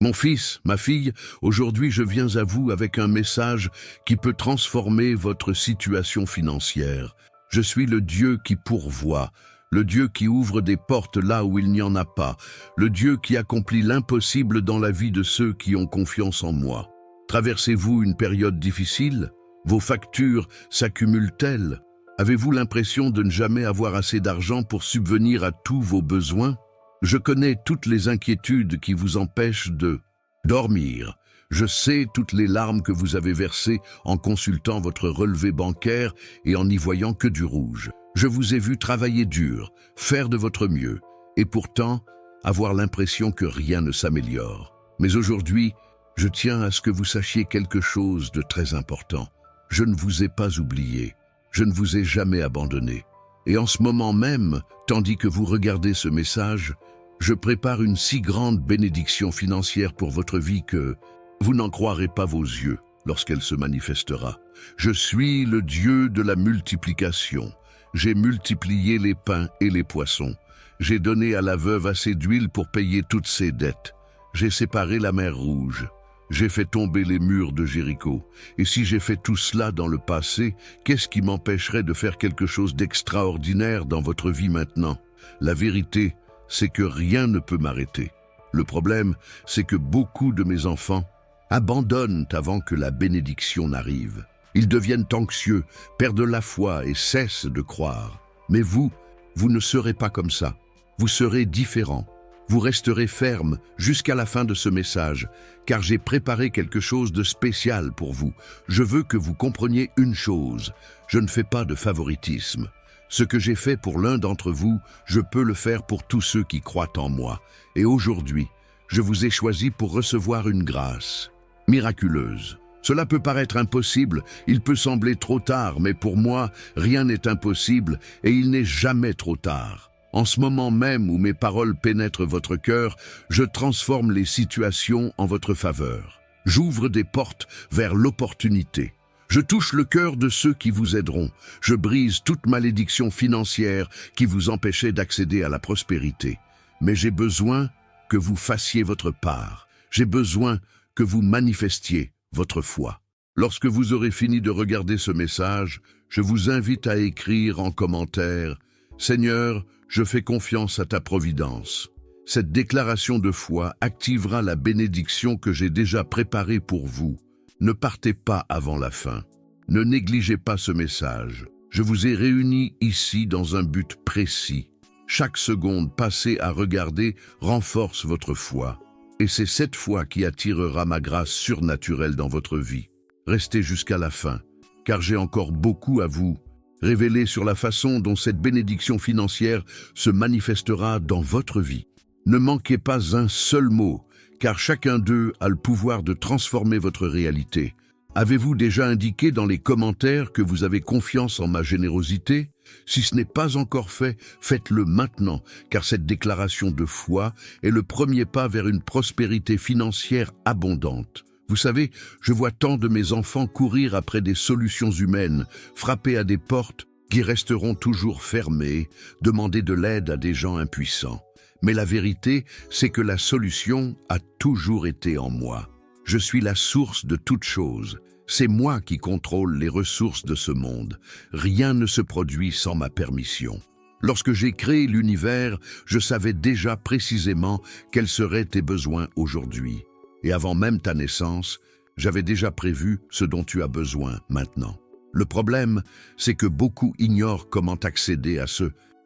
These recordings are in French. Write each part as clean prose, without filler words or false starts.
Mon fils, ma fille, aujourd'hui je viens à vous avec un message qui peut transformer votre situation financière. Je suis le Dieu qui pourvoit, le Dieu qui ouvre des portes là où il n'y en a pas, le Dieu qui accomplit l'impossible dans la vie de ceux qui ont confiance en moi. Traversez-vous une période difficile? Vos factures s'accumulent-elles? Avez-vous l'impression de ne jamais avoir assez d'argent pour subvenir à tous vos besoins? Je connais toutes les inquiétudes qui vous empêchent de dormir. Je sais toutes les larmes que vous avez versées en consultant votre relevé bancaire et en n'y voyant que du rouge. Je vous ai vu travailler dur, faire de votre mieux, et pourtant avoir l'impression que rien ne s'améliore. Mais aujourd'hui, je tiens à ce que vous sachiez quelque chose de très important. Je ne vous ai pas oublié, je ne vous ai jamais abandonné. Et en ce moment même, tandis que vous regardez ce message, je prépare une si grande bénédiction financière pour votre vie que vous n'en croirez pas vos yeux lorsqu'elle se manifestera. Je suis le Dieu de la multiplication. J'ai multiplié les pains et les poissons. J'ai donné à la veuve assez d'huile pour payer toutes ses dettes. J'ai séparé la mer Rouge. J'ai fait tomber les murs de Jéricho. Et si j'ai fait tout cela dans le passé, qu'est-ce qui m'empêcherait de faire quelque chose d'extraordinaire dans votre vie maintenant? La vérité, c'est que rien ne peut m'arrêter. Le problème, c'est que beaucoup de mes enfants abandonnent avant que la bénédiction n'arrive. Ils deviennent anxieux, perdent la foi et cessent de croire. Mais vous ne serez pas comme ça. Vous serez différent. Vous resterez ferme jusqu'à la fin de ce message, car j'ai préparé quelque chose de spécial pour vous. Je veux que vous compreniez une chose, je ne fais pas de favoritisme. Ce que j'ai fait pour l'un d'entre vous, je peux le faire pour tous ceux qui croient en moi. Et aujourd'hui, je vous ai choisi pour recevoir une grâce miraculeuse. Cela peut paraître impossible, il peut sembler trop tard, mais pour moi, rien n'est impossible et il n'est jamais trop tard. En ce moment même où mes paroles pénètrent votre cœur, je transforme les situations en votre faveur. J'ouvre des portes vers l'opportunité. Je touche le cœur de ceux qui vous aideront. Je brise toute malédiction financière qui vous empêchait d'accéder à la prospérité. Mais j'ai besoin que vous fassiez votre part. J'ai besoin que vous manifestiez votre foi. Lorsque vous aurez fini de regarder ce message, je vous invite à écrire en commentaire « Seigneur, je fais confiance à ta providence ». Cette déclaration de foi activera la bénédiction que j'ai déjà préparée pour vous. Ne partez pas avant la fin. Ne négligez pas ce message. Je vous ai réunis ici dans un but précis. Chaque seconde passée à regarder renforce votre foi. Et c'est cette foi qui attirera ma grâce surnaturelle dans votre vie. Restez jusqu'à la fin, car j'ai encore beaucoup à vous révéler sur la façon dont cette bénédiction financière se manifestera dans votre vie. Ne manquez pas un seul mot, car chacun d'eux a le pouvoir de transformer votre réalité. Avez-vous déjà indiqué dans les commentaires que vous avez confiance en ma générosité? Si ce n'est pas encore fait, faites-le maintenant, car cette déclaration de foi est le premier pas vers une prospérité financière abondante. Vous savez, je vois tant de mes enfants courir après des solutions humaines, frapper à des portes qui resteront toujours fermées, demander de l'aide à des gens impuissants. Mais la vérité, c'est que la solution a toujours été en moi. Je suis la source de toutes choses. C'est moi qui contrôle les ressources de ce monde. Rien ne se produit sans ma permission. Lorsque j'ai créé l'univers, je savais déjà précisément quels seraient tes besoins aujourd'hui. Et avant même ta naissance, j'avais déjà prévu ce dont tu as besoin maintenant. Le problème, c'est que beaucoup ignorent comment accéder à ce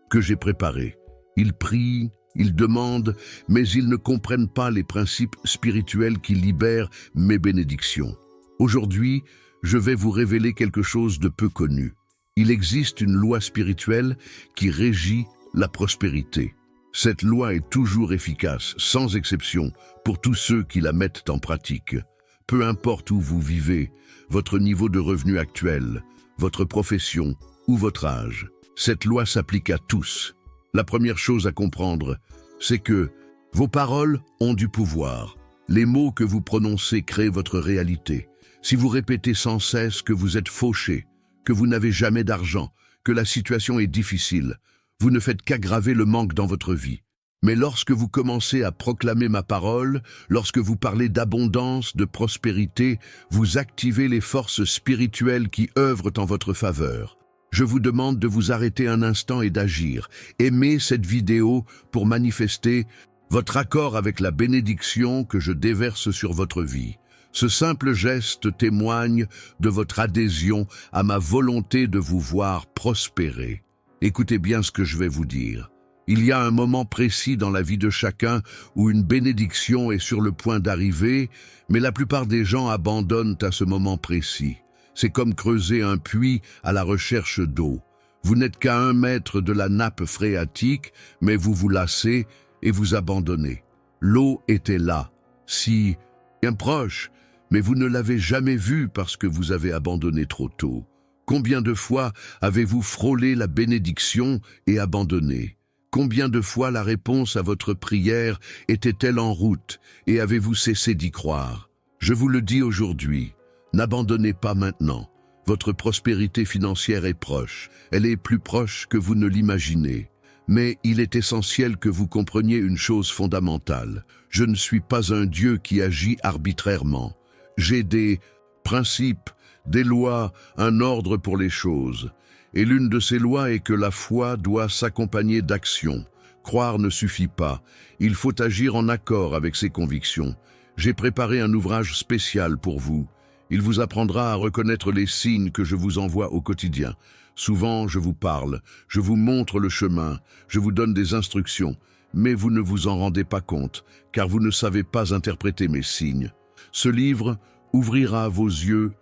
que j'ai préparé. Ils prient, ils demandent, mais ils ne comprennent pas les principes spirituels qui libèrent mes bénédictions. Aujourd'hui, je vais vous révéler quelque chose de peu connu. Il existe une loi spirituelle qui régit la prospérité. Cette loi est toujours efficace, sans exception, pour tous ceux qui la mettent en pratique. Peu importe où vous vivez, votre niveau de revenu actuel, votre profession ou votre âge, cette loi s'applique à tous. La première chose à comprendre, c'est que vos paroles ont du pouvoir. Les mots que vous prononcez créent votre réalité. Si vous répétez sans cesse que vous êtes fauché, que vous n'avez jamais d'argent, que la situation est difficile, vous ne faites qu'aggraver le manque dans votre vie. Mais lorsque vous commencez à proclamer ma parole, lorsque vous parlez d'abondance, de prospérité, vous activez les forces spirituelles qui œuvrent en votre faveur. Je vous demande de vous arrêter un instant et d'agir. Aimez cette vidéo pour manifester votre accord avec la bénédiction que je déverse sur votre vie. Ce simple geste témoigne de votre adhésion à ma volonté de vous voir prospérer. Écoutez bien ce que je vais vous dire. Il y a un moment précis dans la vie de chacun où une bénédiction est sur le point d'arriver, mais la plupart des gens abandonnent à ce moment précis. C'est comme creuser un puits à la recherche d'eau. Vous n'êtes qu'à 1 mètre de la nappe phréatique, mais vous vous lassez et vous abandonnez. L'eau était là, si bien proche, mais vous ne l'avez jamais vue parce que vous avez abandonné trop tôt. Combien de fois avez-vous frôlé la bénédiction et abandonné ? Combien de fois la réponse à votre prière était-elle en route et avez-vous cessé d'y croire? Je vous le dis aujourd'hui, n'abandonnez pas maintenant. Votre prospérité financière est proche, elle est plus proche que vous ne l'imaginez. Mais il est essentiel que vous compreniez une chose fondamentale. Je ne suis pas un Dieu qui agit arbitrairement. J'ai des principes, des lois, un ordre pour les choses. Et l'une de ces lois est que la foi doit s'accompagner d'action. Croire ne suffit pas. Il faut agir en accord avec ses convictions. J'ai préparé un ouvrage spécial pour vous. Il vous apprendra à reconnaître les signes que je vous envoie au quotidien. Souvent, je vous parle, je vous montre le chemin, je vous donne des instructions, mais vous ne vous en rendez pas compte, car vous ne savez pas interpréter mes signes. Ce livre ouvrira vos yeux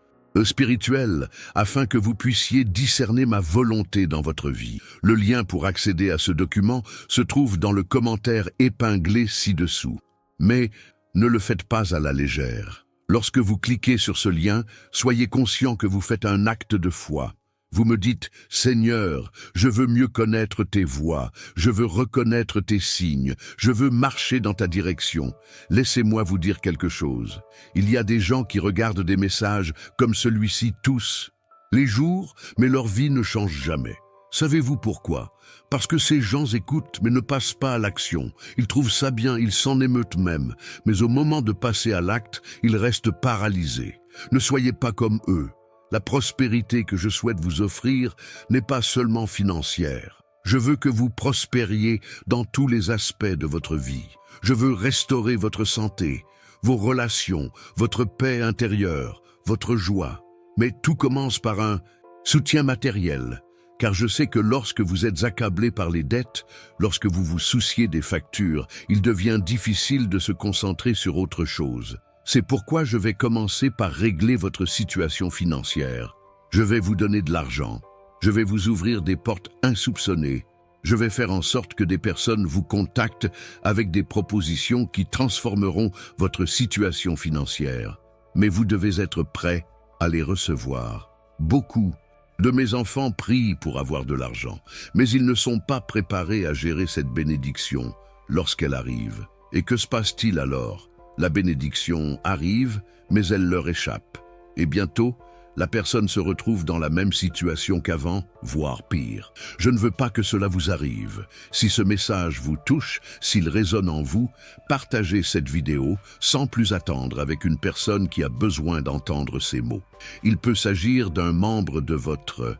spirituels, afin que vous puissiez discerner ma volonté dans votre vie. Le lien pour accéder à ce document se trouve dans le commentaire épinglé ci-dessous. Mais ne le faites pas à la légère. Lorsque vous cliquez sur ce lien, soyez conscient que vous faites un acte de foi. Vous me dites, « Seigneur, je veux mieux connaître tes voies, je veux reconnaître tes signes, je veux marcher dans ta direction. » Laissez-moi vous dire quelque chose. Il y a des gens qui regardent des messages comme celui-ci tous les jours, mais leur vie ne change jamais. Savez-vous pourquoi? Parce que ces gens écoutent mais ne passent pas à l'action. Ils trouvent ça bien, ils s'en émeutent même, mais au moment de passer à l'acte, ils restent paralysés. Ne soyez pas comme eux. La prospérité que je souhaite vous offrir n'est pas seulement financière. Je veux que vous prospériez dans tous les aspects de votre vie. Je veux restaurer votre santé, vos relations, votre paix intérieure, votre joie. Mais tout commence par un soutien matériel. Car je sais que lorsque vous êtes accablé par les dettes, lorsque vous vous souciez des factures, il devient difficile de se concentrer sur autre chose. C'est pourquoi je vais commencer par régler votre situation financière. Je vais vous donner de l'argent. Je vais vous ouvrir des portes insoupçonnées. Je vais faire en sorte que des personnes vous contactent avec des propositions qui transformeront votre situation financière. Mais vous devez être prêt à les recevoir. Beaucoup de mes enfants prient pour avoir de l'argent, mais ils ne sont pas préparés à gérer cette bénédiction lorsqu'elle arrive. Et que se passe-t-il alors? La bénédiction arrive, mais elle leur échappe. Et bientôt, la personne se retrouve dans la même situation qu'avant, voire pire. Je ne veux pas que cela vous arrive. Si ce message vous touche, s'il résonne en vous, partagez cette vidéo sans plus attendre avec une personne qui a besoin d'entendre ces mots. Il peut s'agir d'un membre de votre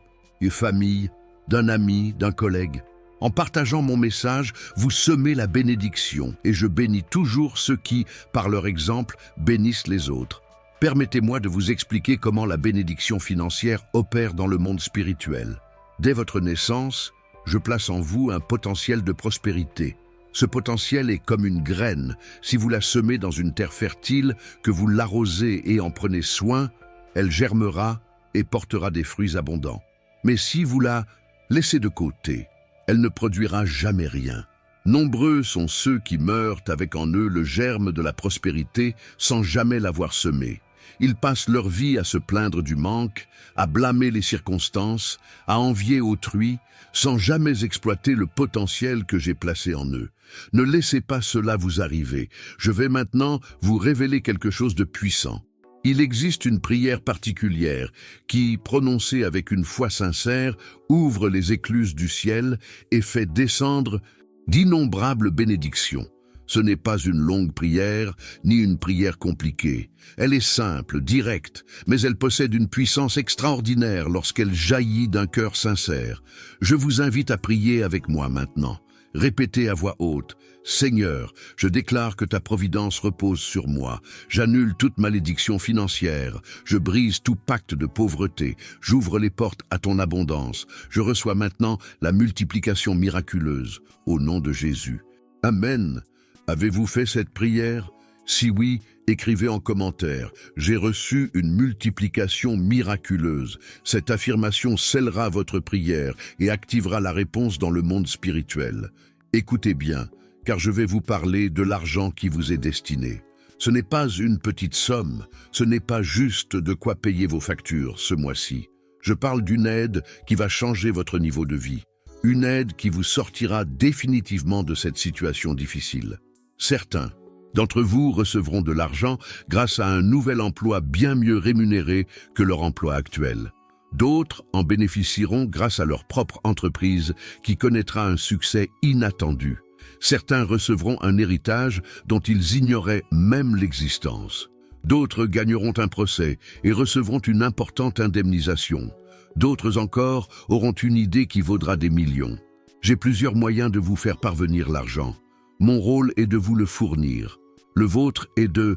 famille, d'un ami, d'un collègue. En partageant mon message, vous semez la bénédiction et je bénis toujours ceux qui, par leur exemple, bénissent les autres. Permettez-moi de vous expliquer comment la bénédiction financière opère dans le monde spirituel. Dès votre naissance, je place en vous un potentiel de prospérité. Ce potentiel est comme une graine. Si vous la semez dans une terre fertile, que vous l'arrosez et en prenez soin, elle germera et portera des fruits abondants. Mais si vous la laissez de côté, elle ne produira jamais rien. Nombreux sont ceux qui meurent avec en eux le germe de la prospérité sans jamais l'avoir semé. Ils passent leur vie à se plaindre du manque, à blâmer les circonstances, à envier autrui, sans jamais exploiter le potentiel que j'ai placé en eux. Ne laissez pas cela vous arriver. Je vais maintenant vous révéler quelque chose de puissant. Il existe une prière particulière qui, prononcée avec une foi sincère, ouvre les écluses du ciel et fait descendre d'innombrables bénédictions. Ce n'est pas une longue prière, ni une prière compliquée. Elle est simple, directe, mais elle possède une puissance extraordinaire lorsqu'elle jaillit d'un cœur sincère. Je vous invite à prier avec moi maintenant. Répétez à voix haute: Seigneur, je déclare que ta providence repose sur moi. J'annule toute malédiction financière. Je brise tout pacte de pauvreté. J'ouvre les portes à ton abondance. Je reçois maintenant la multiplication miraculeuse. Au nom de Jésus. Amen. Avez-vous fait cette prière? Si oui, écrivez en commentaire: j'ai reçu une multiplication miraculeuse. Cette affirmation scellera votre prière et activera la réponse dans le monde spirituel. Écoutez bien, car je vais vous parler de l'argent qui vous est destiné. Ce n'est pas une petite somme, ce n'est pas juste de quoi payer vos factures ce mois-ci. Je parle d'une aide qui va changer votre niveau de vie. Une aide qui vous sortira définitivement de cette situation difficile. Certains d'entre vous recevront de l'argent grâce à un nouvel emploi bien mieux rémunéré que leur emploi actuel. D'autres en bénéficieront grâce à leur propre entreprise qui connaîtra un succès inattendu. Certains recevront un héritage dont ils ignoraient même l'existence. D'autres gagneront un procès et recevront une importante indemnisation. D'autres encore auront une idée qui vaudra des millions. J'ai plusieurs moyens de vous faire parvenir l'argent. Mon rôle est de vous le fournir. Le vôtre est de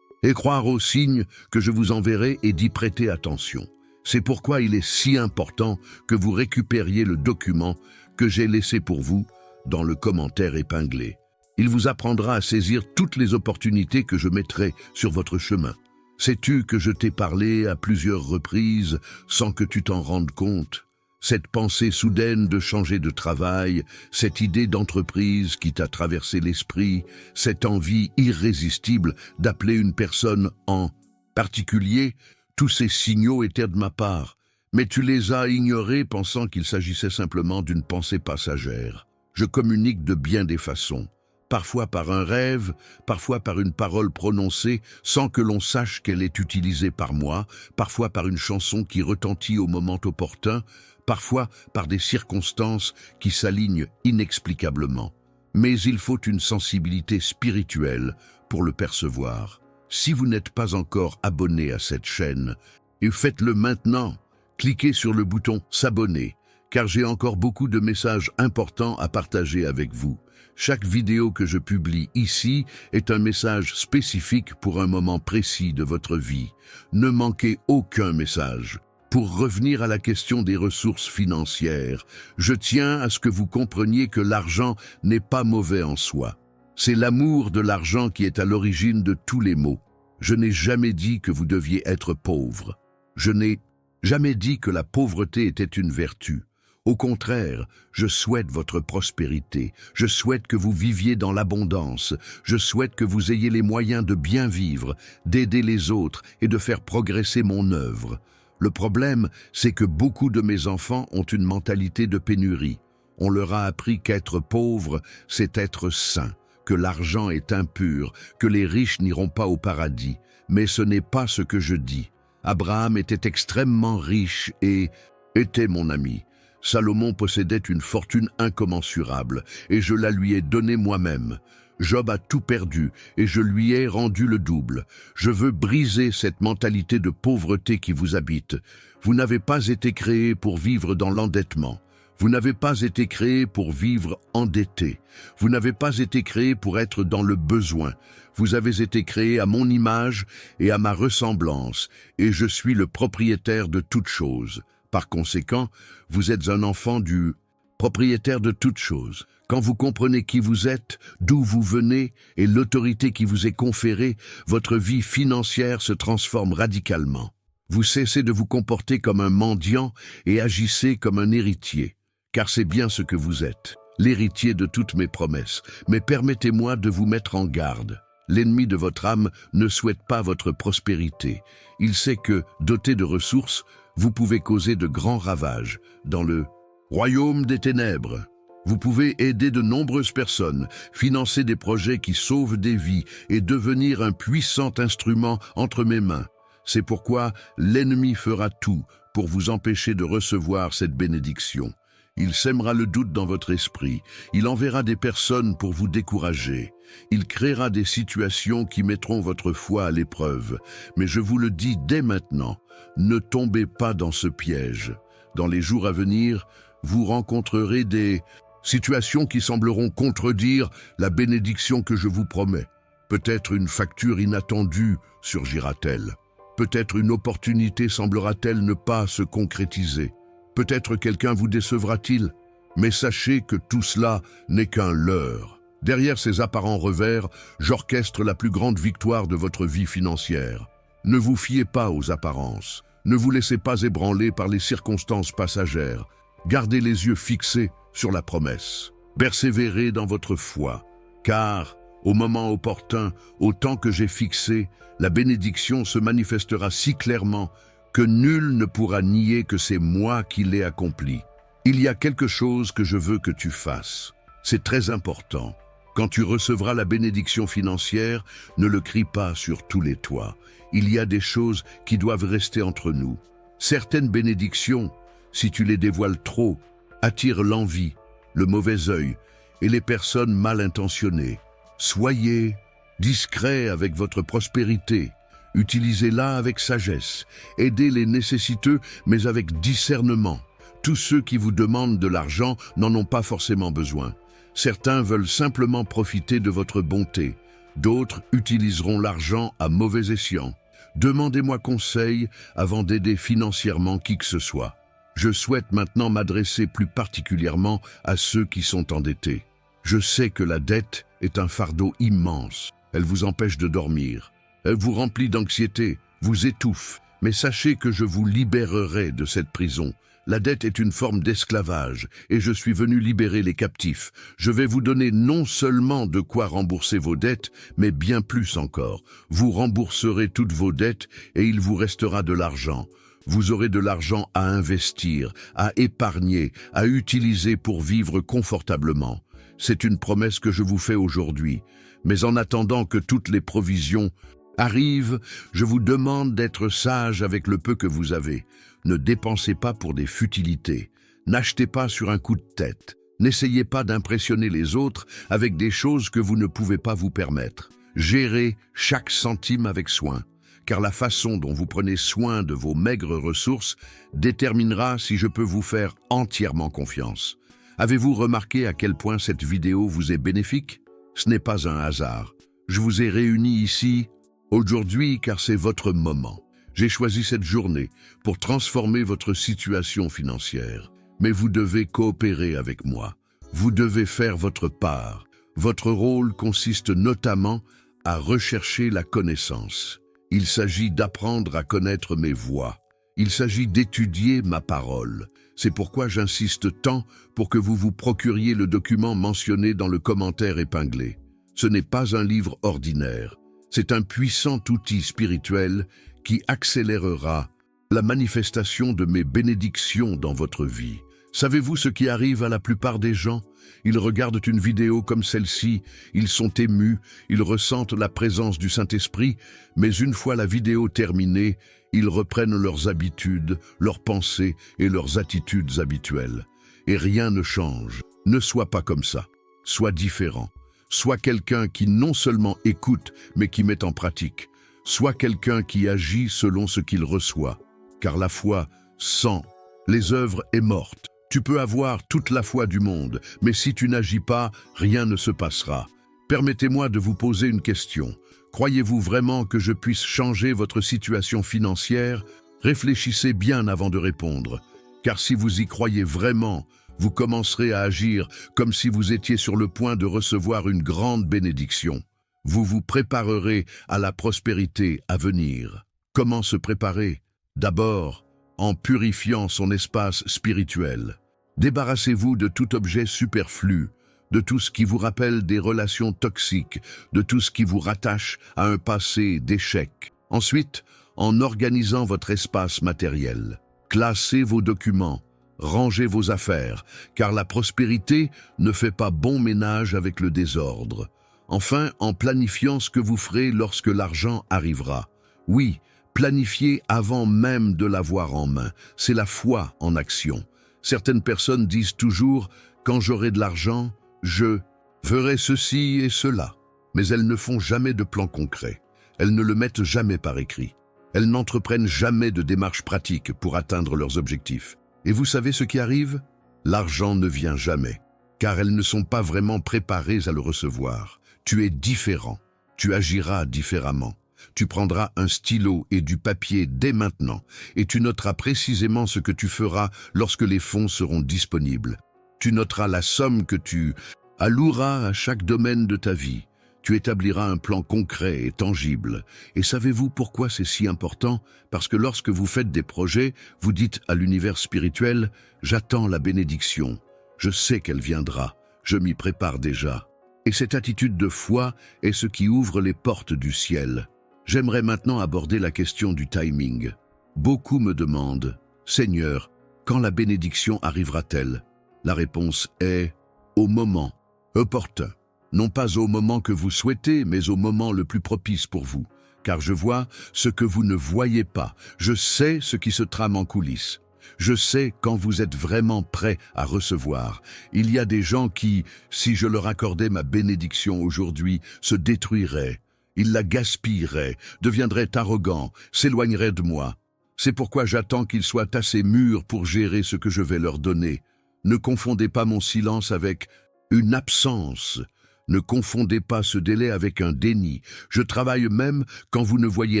croire aux signes que je vous enverrai et d'y prêter attention. C'est pourquoi il est si important que vous récupériez le document que j'ai laissé pour vous dans le commentaire épinglé. Il vous apprendra à saisir toutes les opportunités que je mettrai sur votre chemin. Sais-tu que je t'ai parlé à plusieurs reprises sans que tu t'en rendes compte? Cette pensée soudaine de changer de travail, cette idée d'entreprise qui t'a traversé l'esprit, cette envie irrésistible d'appeler une personne en particulier, tous ces signaux étaient de ma part, mais tu les as ignorés pensant qu'il s'agissait simplement d'une pensée passagère. Je communique de bien des façons. Parfois par un rêve, parfois par une parole prononcée sans que l'on sache qu'elle est utilisée par moi, parfois par une chanson qui retentit au moment opportun, parfois par des circonstances qui s'alignent inexplicablement. Mais il faut une sensibilité spirituelle pour le percevoir. Si vous n'êtes pas encore abonné à cette chaîne, et faites-le maintenant, cliquez sur le bouton « S'abonner », car j'ai encore beaucoup de messages importants à partager avec vous. Chaque vidéo que je publie ici est un message spécifique pour un moment précis de votre vie. Ne manquez aucun message. Pour revenir à la question des ressources financières, je tiens à ce que vous compreniez que l'argent n'est pas mauvais en soi. C'est l'amour de l'argent qui est à l'origine de tous les maux. Je n'ai jamais dit que vous deviez être pauvre. Je n'ai jamais dit que la pauvreté était une vertu. Au contraire, je souhaite votre prospérité, je souhaite que vous viviez dans l'abondance, je souhaite que vous ayez les moyens de bien vivre, d'aider les autres et de faire progresser mon œuvre. Le problème, c'est que beaucoup de mes enfants ont une mentalité de pénurie. On leur a appris qu'être pauvre, c'est être saint, que l'argent est impur, que les riches n'iront pas au paradis. Mais ce n'est pas ce que je dis. Abraham était extrêmement riche et était mon ami. Salomon possédait une fortune incommensurable, et je la lui ai donnée moi-même. Job a tout perdu, et je lui ai rendu le double. Je veux briser cette mentalité de pauvreté qui vous habite. Vous n'avez pas été créé pour vivre dans l'endettement. Vous n'avez pas été créé pour vivre endetté. Vous n'avez pas été créé pour être dans le besoin. Vous avez été créé à mon image et à ma ressemblance, et je suis le propriétaire de toutes choses. Par conséquent, vous êtes un enfant du propriétaire de toutes choses. Quand vous comprenez qui vous êtes, d'où vous venez et l'autorité qui vous est conférée, votre vie financière se transforme radicalement. Vous cessez de vous comporter comme un mendiant et agissez comme un héritier, car c'est bien ce que vous êtes, l'héritier de toutes mes promesses. Mais permettez-moi de vous mettre en garde. L'ennemi de votre âme ne souhaite pas votre prospérité. Il sait que, doté de ressources, vous pouvez causer de grands ravages dans le royaume des ténèbres. Vous pouvez aider de nombreuses personnes, financer des projets qui sauvent des vies et devenir un puissant instrument entre mes mains. C'est pourquoi l'ennemi fera tout pour vous empêcher de recevoir cette bénédiction. Il sèmera le doute dans votre esprit. Il enverra des personnes pour vous décourager. Il créera des situations qui mettront votre foi à l'épreuve. Mais je vous le dis dès maintenant, ne tombez pas dans ce piège. Dans les jours à venir, vous rencontrerez des situations qui sembleront contredire la bénédiction que je vous promets. Peut-être une facture inattendue surgira-t-elle. Peut-être une opportunité semblera-t-elle ne pas se concrétiser. Peut-être quelqu'un vous décevra-t-il. Mais sachez que tout cela n'est qu'un leurre. Derrière ces apparents revers, j'orchestre la plus grande victoire de votre vie financière. Ne vous fiez pas aux apparences. Ne vous laissez pas ébranler par les circonstances passagères. Gardez les yeux fixés sur la promesse. Persévérez dans votre foi, car, au moment opportun, au temps que j'ai fixé, la bénédiction se manifestera si clairement que nul ne pourra nier que c'est moi qui l'ai accompli. Il y a quelque chose que je veux que tu fasses. C'est très important. Quand tu recevras la bénédiction financière, ne le crie pas sur tous les toits. Il y a des choses qui doivent rester entre nous. Certaines bénédictions, si tu les dévoiles trop, attirent l'envie, le mauvais œil et les personnes mal intentionnées. Soyez discret avec votre prospérité. Utilisez-la avec sagesse. Aidez les nécessiteux, mais avec discernement. Tous ceux qui vous demandent de l'argent n'en ont pas forcément besoin. Certains veulent simplement profiter de votre bonté. D'autres utiliseront l'argent à mauvais escient. Demandez-moi conseil avant d'aider financièrement qui que ce soit. Je souhaite maintenant m'adresser plus particulièrement à ceux qui sont endettés. Je sais que la dette est un fardeau immense. Elle vous empêche de dormir. Elle vous remplit d'anxiété, vous étouffe. Mais sachez que je vous libérerai de cette prison. La dette est une forme d'esclavage et je suis venu libérer les captifs. Je vais vous donner non seulement de quoi rembourser vos dettes, mais bien plus encore. Vous rembourserez toutes vos dettes et il vous restera de l'argent. Vous aurez de l'argent à investir, à épargner, à utiliser pour vivre confortablement. C'est une promesse que je vous fais aujourd'hui. Mais en attendant que toutes les provisions arrivent, je vous demande d'être sage avec le peu que vous avez. Ne dépensez pas pour des futilités. N'achetez pas sur un coup de tête. N'essayez pas d'impressionner les autres avec des choses que vous ne pouvez pas vous permettre. Gérez chaque centime avec soin, car la façon dont vous prenez soin de vos maigres ressources déterminera si je peux vous faire entièrement confiance. Avez-vous remarqué à quel point cette vidéo vous est bénéfique? Ce n'est pas un hasard. Je vous ai réunis ici aujourd'hui car c'est votre moment. J'ai choisi cette journée pour transformer votre situation financière. Mais vous devez coopérer avec moi. Vous devez faire votre part. Votre rôle consiste notamment à rechercher la connaissance. Il s'agit d'apprendre à connaître mes voies. Il s'agit d'étudier ma parole. C'est pourquoi j'insiste tant pour que vous vous procuriez le document mentionné dans le commentaire épinglé. Ce n'est pas un livre ordinaire. C'est un puissant outil spirituel qui accélérera la manifestation de mes bénédictions dans votre vie. Savez-vous ce qui arrive à la plupart des gens? Ils regardent une vidéo comme celle-ci, ils sont émus, ils ressentent la présence du Saint-Esprit, mais une fois la vidéo terminée, ils reprennent leurs habitudes, leurs pensées et leurs attitudes habituelles. Et rien ne change. Ne sois pas comme ça. Sois différent. Sois quelqu'un qui non seulement écoute, mais qui met en pratique. Sois quelqu'un qui agit selon ce qu'il reçoit. Car la foi, sans les œuvres, est morte. Tu peux avoir toute la foi du monde, mais si tu n'agis pas, rien ne se passera. Permettez-moi de vous poser une question. Croyez-vous vraiment que je puisse changer votre situation financière? Réfléchissez bien avant de répondre. Car si vous y croyez vraiment, vous commencerez à agir comme si vous étiez sur le point de recevoir une grande bénédiction. Vous vous préparerez à la prospérité à venir. Comment se préparer? D'abord, en purifiant son espace spirituel. Débarrassez-vous de tout objet superflu, de tout ce qui vous rappelle des relations toxiques, de tout ce qui vous rattache à un passé d'échec. Ensuite, en organisant votre espace matériel, classez vos documents, rangez vos affaires, car la prospérité ne fait pas bon ménage avec le désordre. Enfin, en planifiant ce que vous ferez lorsque l'argent arrivera. Oui, planifiez avant même de l'avoir en main. C'est la foi en action. Certaines personnes disent toujours « quand j'aurai de l'argent, je ferai ceci et cela ». Mais elles ne font jamais de plan concret. Elles ne le mettent jamais par écrit. Elles n'entreprennent jamais de démarches pratiques pour atteindre leurs objectifs. Et vous savez ce qui arrive? L'argent ne vient jamais, car elles ne sont pas vraiment préparées à le recevoir. Tu es différent. Tu agiras différemment. Tu prendras un stylo et du papier dès maintenant, et tu noteras précisément ce que tu feras lorsque les fonds seront disponibles. Tu noteras la somme que tu alloueras à chaque domaine de ta vie. Tu établiras un plan concret et tangible. Et savez-vous pourquoi c'est si important? Parce que lorsque vous faites des projets, vous dites à l'univers spirituel « J'attends la bénédiction. Je sais qu'elle viendra. Je m'y prépare déjà. » Et cette attitude de foi est ce qui ouvre les portes du ciel. J'aimerais maintenant aborder la question du timing. Beaucoup me demandent « Seigneur, quand la bénédiction arrivera-t-elle » La réponse est « au moment opportun ». Non pas au moment que vous souhaitez, mais au moment le plus propice pour vous. Car je vois ce que vous ne voyez pas. Je sais ce qui se trame en coulisses. Je sais quand vous êtes vraiment prêt à recevoir. Il y a des gens qui, si je leur accordais ma bénédiction aujourd'hui, se détruiraient. Ils la gaspilleraient, deviendraient arrogants, s'éloigneraient de moi. C'est pourquoi j'attends qu'ils soient assez mûrs pour gérer ce que je vais leur donner. Ne confondez pas mon silence avec une absence. Ne confondez pas ce délai avec un déni. Je travaille même quand vous ne voyez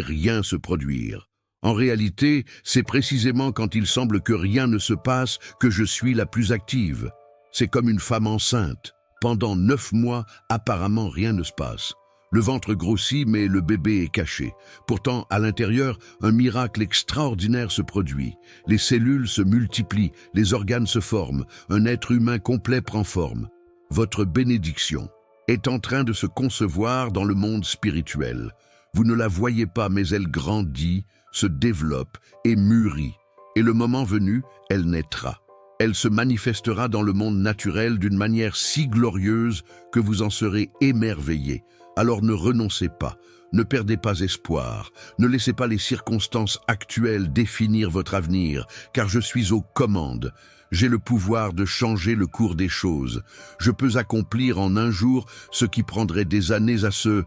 rien se produire. En réalité, c'est précisément quand il semble que rien ne se passe que je suis la plus active. C'est comme une femme enceinte. Pendant 9 mois, apparemment rien ne se passe. Le ventre grossit, mais le bébé est caché. Pourtant, à l'intérieur, un miracle extraordinaire se produit. Les cellules se multiplient, les organes se forment, un être humain complet prend forme. Votre bénédiction est en train de se concevoir dans le monde spirituel. Vous ne la voyez pas, mais elle grandit, se développe et mûrit. Et le moment venu, elle naîtra. Elle se manifestera dans le monde naturel d'une manière si glorieuse que vous en serez émerveillés. Alors ne renoncez pas, ne perdez pas espoir, ne laissez pas les circonstances actuelles définir votre avenir, car je suis aux commandes. J'ai le pouvoir de changer le cours des choses. Je peux accomplir en un jour ce qui prendrait des années à se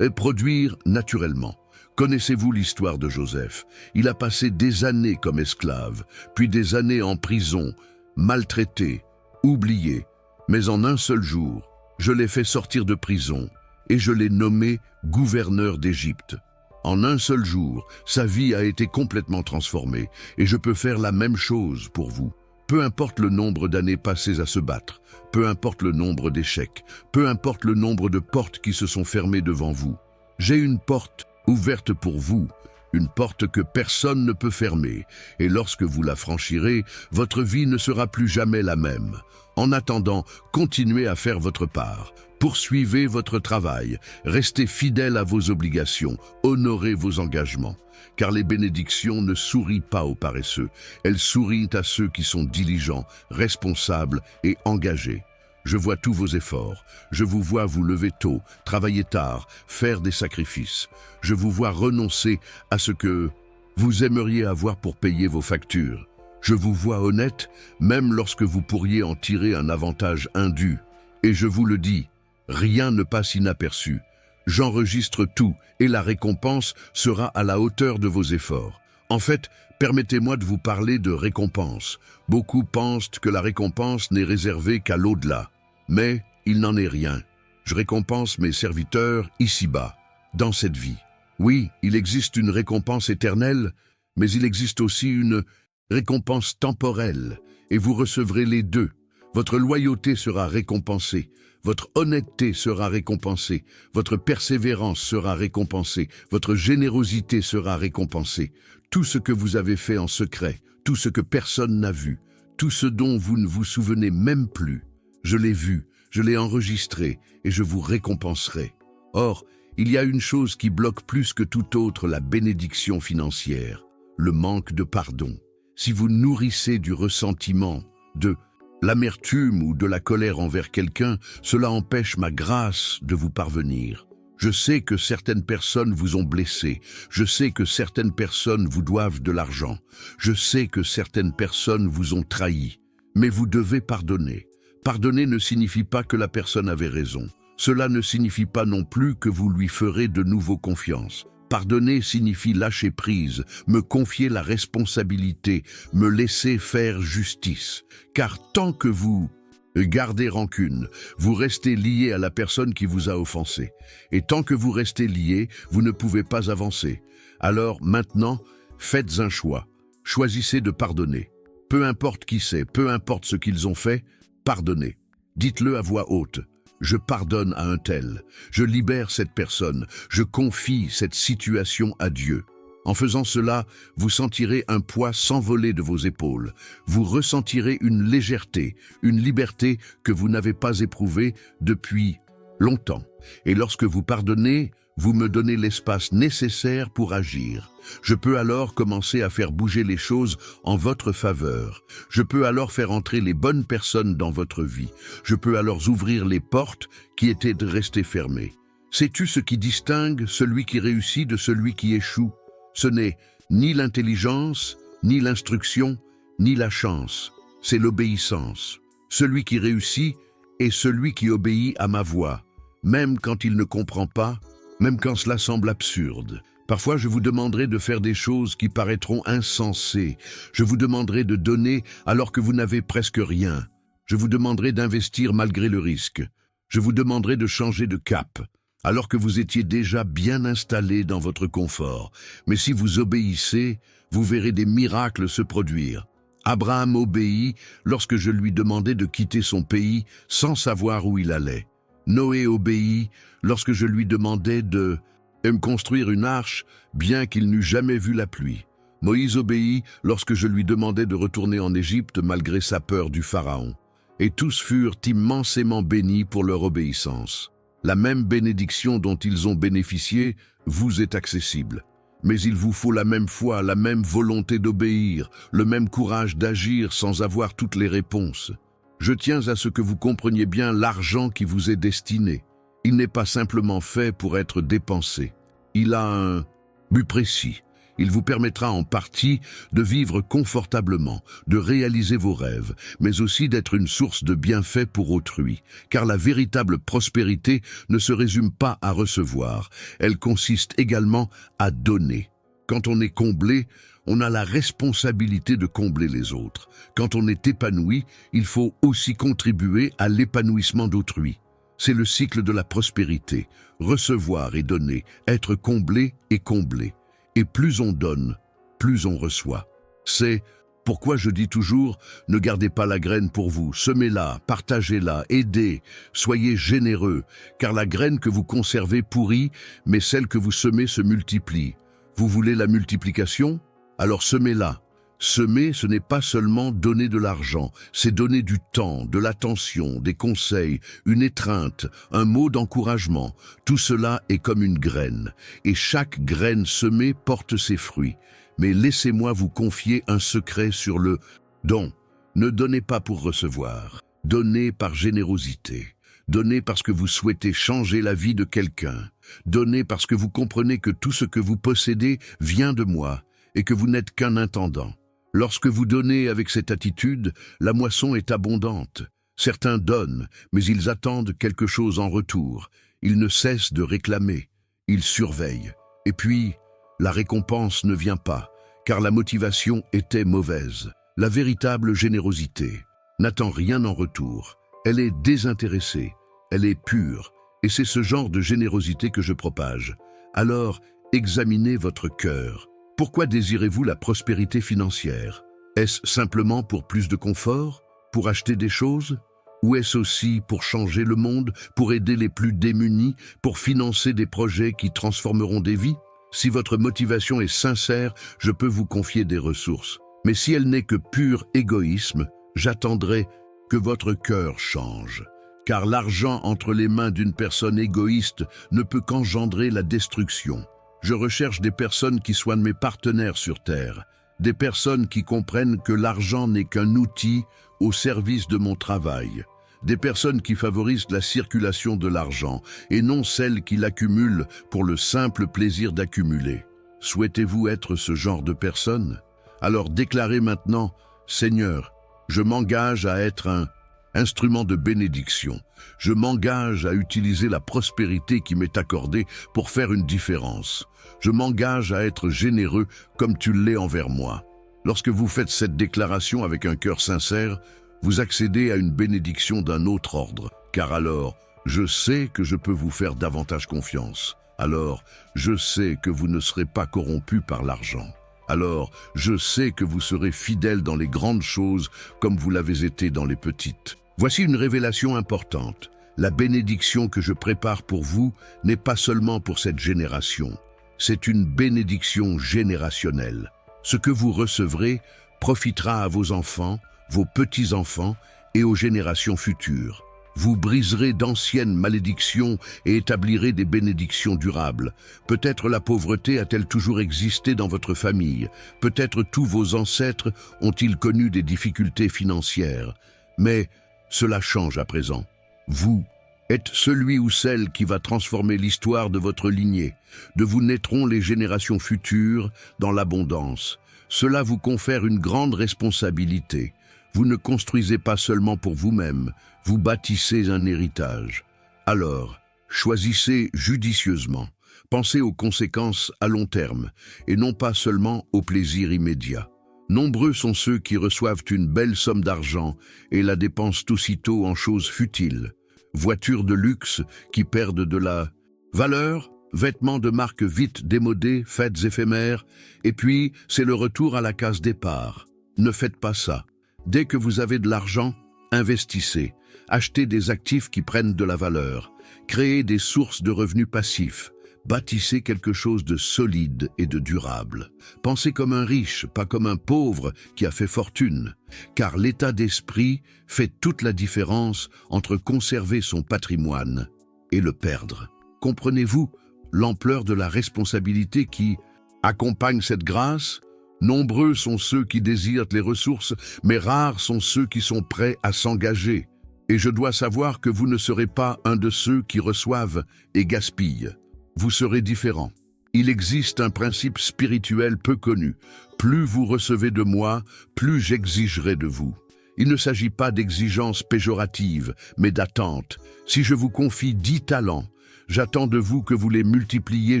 produire naturellement. Connaissez-vous l'histoire de Joseph? Il a passé des années comme esclave, puis des années en prison, maltraité, oublié. Mais en un seul jour, je l'ai fait sortir de prison et je l'ai nommé gouverneur d'Égypte. En un seul jour, sa vie a été complètement transformée et je peux faire la même chose pour vous. Peu importe le nombre d'années passées à se battre, peu importe le nombre d'échecs, peu importe le nombre de portes qui se sont fermées devant vous. J'ai une porte ouverte pour vous, une porte que personne ne peut fermer, et lorsque vous la franchirez, votre vie ne sera plus jamais la même. En attendant, continuez à faire votre part. Poursuivez votre travail, restez fidèle à vos obligations, honorez vos engagements. Car les bénédictions ne sourient pas aux paresseux, elles sourient à ceux qui sont diligents, responsables et engagés. Je vois tous vos efforts, je vous vois vous lever tôt, travailler tard, faire des sacrifices. Je vous vois renoncer à ce que vous aimeriez avoir pour payer vos factures. Je vous vois honnête, même lorsque vous pourriez en tirer un avantage indu. Et je vous le dis, rien ne passe inaperçu. J'enregistre tout et la récompense sera à la hauteur de vos efforts. En fait, permettez-moi de vous parler de récompense. Beaucoup pensent que la récompense n'est réservée qu'à l'au-delà. Mais il n'en est rien. Je récompense mes serviteurs ici-bas, dans cette vie. Oui, il existe une récompense éternelle, mais il existe aussi une récompense temporelle, et vous recevrez les deux. Votre loyauté sera récompensée, votre honnêteté sera récompensée, votre persévérance sera récompensée, votre générosité sera récompensée. Tout ce que vous avez fait en secret, tout ce que personne n'a vu, tout ce dont vous ne vous souvenez même plus, je l'ai vu, je l'ai enregistré et je vous récompenserai. Or, il y a une chose qui bloque plus que toute autre la bénédiction financière, le manque de pardon. Si vous nourrissez du ressentiment, de l'amertume ou de la colère envers quelqu'un, cela empêche ma grâce de vous parvenir. Je sais que certaines personnes vous ont blessé, je sais que certaines personnes vous doivent de l'argent, je sais que certaines personnes vous ont trahi. Mais vous devez pardonner. Pardonner ne signifie pas que la personne avait raison. Cela ne signifie pas non plus que vous lui ferez de nouveau confiance. Pardonner signifie lâcher prise, me confier la responsabilité, me laisser faire justice. Car tant que vous gardez rancune, vous restez lié à la personne qui vous a offensé. Et tant que vous restez lié, vous ne pouvez pas avancer. Alors maintenant, faites un choix. Choisissez de pardonner. Peu importe qui c'est, peu importe ce qu'ils ont fait, pardonnez. Dites-le à voix haute. Je pardonne à un tel. Je libère cette personne. Je confie cette situation à Dieu. En faisant cela, vous sentirez un poids s'envoler de vos épaules. Vous ressentirez une légèreté, une liberté que vous n'avez pas éprouvée depuis longtemps. Et lorsque vous pardonnez, vous me donnez l'espace nécessaire pour agir. Je peux alors commencer à faire bouger les choses en votre faveur. Je peux alors faire entrer les bonnes personnes dans votre vie. Je peux alors ouvrir les portes qui étaient restées fermées. Sais-tu ce qui distingue celui qui réussit de celui qui échoue? Ce n'est ni l'intelligence, ni l'instruction, ni la chance. C'est l'obéissance. Celui qui réussit est celui qui obéit à ma voix, même quand il ne comprend pas, même quand cela semble absurde. Parfois, je vous demanderai de faire des choses qui paraîtront insensées. Je vous demanderai de donner alors que vous n'avez presque rien. Je vous demanderai d'investir malgré le risque. Je vous demanderai de changer de cap, alors que vous étiez déjà bien installé dans votre confort. Mais si vous obéissez, vous verrez des miracles se produire. Abraham obéit lorsque je lui demandais de quitter son pays sans savoir où il allait. Noé obéit lorsque je lui demandais de me construire une arche, bien qu'il n'eût jamais vu la pluie. Moïse obéit lorsque je lui demandais de retourner en Égypte malgré sa peur du Pharaon. Et tous furent immensément bénis pour leur obéissance. La même bénédiction dont ils ont bénéficié vous est accessible. Mais il vous faut la même foi, la même volonté d'obéir, le même courage d'agir sans avoir toutes les réponses. Je tiens à ce que vous compreniez bien l'argent qui vous est destiné. Il n'est pas simplement fait pour être dépensé. Il a un but précis. Il vous permettra en partie de vivre confortablement, de réaliser vos rêves, mais aussi d'être une source de bienfaits pour autrui. Car la véritable prospérité ne se résume pas à recevoir, elle consiste également à donner. Quand on est comblé, on a la responsabilité de combler les autres. Quand on est épanoui, il faut aussi contribuer à l'épanouissement d'autrui. C'est le cycle de la prospérité, recevoir et donner, être comblé et comblé. Et plus on donne, plus on reçoit. C'est pourquoi je dis toujours, ne gardez pas la graine pour vous, semez-la, partagez-la, aidez, soyez généreux, car la graine que vous conservez pourrit, mais celle que vous semez se multiplie. Vous voulez la multiplication? Alors semez-la. Semer, ce n'est pas seulement donner de l'argent, c'est donner du temps, de l'attention, des conseils, une étreinte, un mot d'encouragement. Tout cela est comme une graine, et chaque graine semée porte ses fruits. Mais laissez-moi vous confier un secret sur le don. Ne donnez pas pour recevoir, donnez par générosité. Donnez parce que vous souhaitez changer la vie de quelqu'un. Donnez parce que vous comprenez que tout ce que vous possédez vient de moi et que vous n'êtes qu'un intendant. Lorsque vous donnez avec cette attitude, la moisson est abondante. Certains donnent, mais ils attendent quelque chose en retour. Ils ne cessent de réclamer. Ils surveillent. Et puis, la récompense ne vient pas, car la motivation était mauvaise. La véritable générosité n'attend rien en retour. Elle est désintéressée, elle est pure, et c'est ce genre de générosité que je propage. Alors, examinez votre cœur. Pourquoi désirez-vous la prospérité financière? Est-ce simplement pour plus de confort? Pour acheter des choses? Ou est-ce aussi pour changer le monde, pour aider les plus démunis, pour financer des projets qui transformeront des vies? Si votre motivation est sincère, je peux vous confier des ressources. Mais si elle n'est que pur égoïsme, j'attendrai que votre cœur change. Car l'argent entre les mains d'une personne égoïste ne peut qu'engendrer la destruction. Je recherche des personnes qui soient mes partenaires sur Terre, des personnes qui comprennent que l'argent n'est qu'un outil au service de mon travail, des personnes qui favorisent la circulation de l'argent et non celles qui l'accumulent pour le simple plaisir d'accumuler. Souhaitez-vous être ce genre de personne? Alors déclarez maintenant, Seigneur, Je m'engage à être un instrument de bénédiction. Je m'engage à utiliser la prospérité qui m'est accordée pour faire une différence. Je m'engage à être généreux comme tu l'es envers moi. Lorsque vous faites cette déclaration avec un cœur sincère, vous accédez à une bénédiction d'un autre ordre, car alors, je sais que je peux vous faire davantage confiance. Alors, je sais que vous ne serez pas corrompu par l'argent. Alors, je sais que vous serez fidèle dans les grandes choses comme vous l'avez été dans les petites. Voici une révélation importante. La bénédiction que je prépare pour vous n'est pas seulement pour cette génération. C'est une bénédiction générationnelle. Ce que vous recevrez profitera à vos enfants, vos petits-enfants et aux générations futures. Vous briserez d'anciennes malédictions et établirez des bénédictions durables. Peut-être la pauvreté a-t-elle toujours existé dans votre famille. Peut-être tous vos ancêtres ont-ils connu des difficultés financières. Mais cela change à présent. Vous êtes celui ou celle qui va transformer l'histoire de votre lignée. De vous naîtront les générations futures dans l'abondance. Cela vous confère une grande responsabilité. Vous ne construisez pas seulement pour vous-même, vous bâtissez un héritage. Alors, choisissez judicieusement. Pensez aux conséquences à long terme, et non pas seulement au plaisir immédiat. Nombreux sont ceux qui reçoivent une belle somme d'argent et la dépensent aussitôt en choses futiles. Voitures de luxe qui perdent de la valeur, vêtements de marque vite démodés, fêtes éphémères, et puis c'est le retour à la case départ. Ne faites pas ça. Dès que vous avez de l'argent, investissez. Achetez des actifs qui prennent de la valeur. Créez des sources de revenus passifs. Bâtissez quelque chose de solide et de durable. Pensez comme un riche, pas comme un pauvre qui a fait fortune. Car l'état d'esprit fait toute la différence entre conserver son patrimoine et le perdre. Comprenez-vous l'ampleur de la responsabilité qui accompagne cette grâce? Nombreux sont ceux qui désirent les ressources, mais rares sont ceux qui sont prêts à s'engager. Et je dois savoir que vous ne serez pas un de ceux qui reçoivent et gaspillent. Vous serez différent. Il existe un principe spirituel peu connu. Plus vous recevez de moi, plus j'exigerai de vous. Il ne s'agit pas d'exigences péjoratives, mais d'attentes. Si je vous confie 10 talents, j'attends de vous que vous les multipliez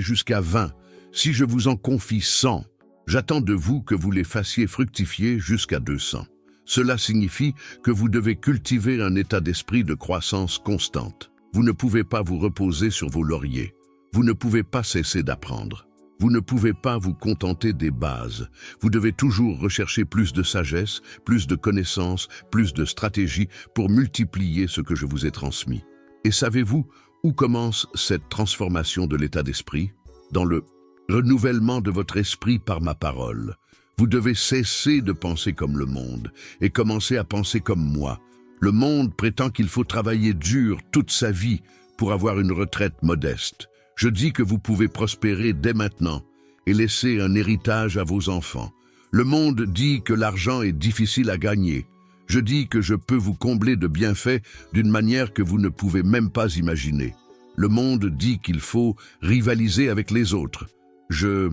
jusqu'à 20. Si je vous en confie 100, j'attends de vous que vous les fassiez fructifier jusqu'à 200. Cela signifie que vous devez cultiver un état d'esprit de croissance constante. Vous ne pouvez pas vous reposer sur vos lauriers. Vous ne pouvez pas cesser d'apprendre. Vous ne pouvez pas vous contenter des bases. Vous devez toujours rechercher plus de sagesse, plus de connaissances, plus de stratégie pour multiplier ce que je vous ai transmis. Et savez-vous où commence cette transformation de l'état d'esprit? Dans le renouvellement de votre esprit par ma parole. Vous devez cesser de penser comme le monde et commencer à penser comme moi. Le monde prétend qu'il faut travailler dur toute sa vie pour avoir une retraite modeste. Je dis que vous pouvez prospérer dès maintenant et laisser un héritage à vos enfants. Le monde dit que l'argent est difficile à gagner. Je dis que je peux vous combler de bienfaits d'une manière que vous ne pouvez même pas imaginer. Le monde dit qu'il faut rivaliser avec les autres. Je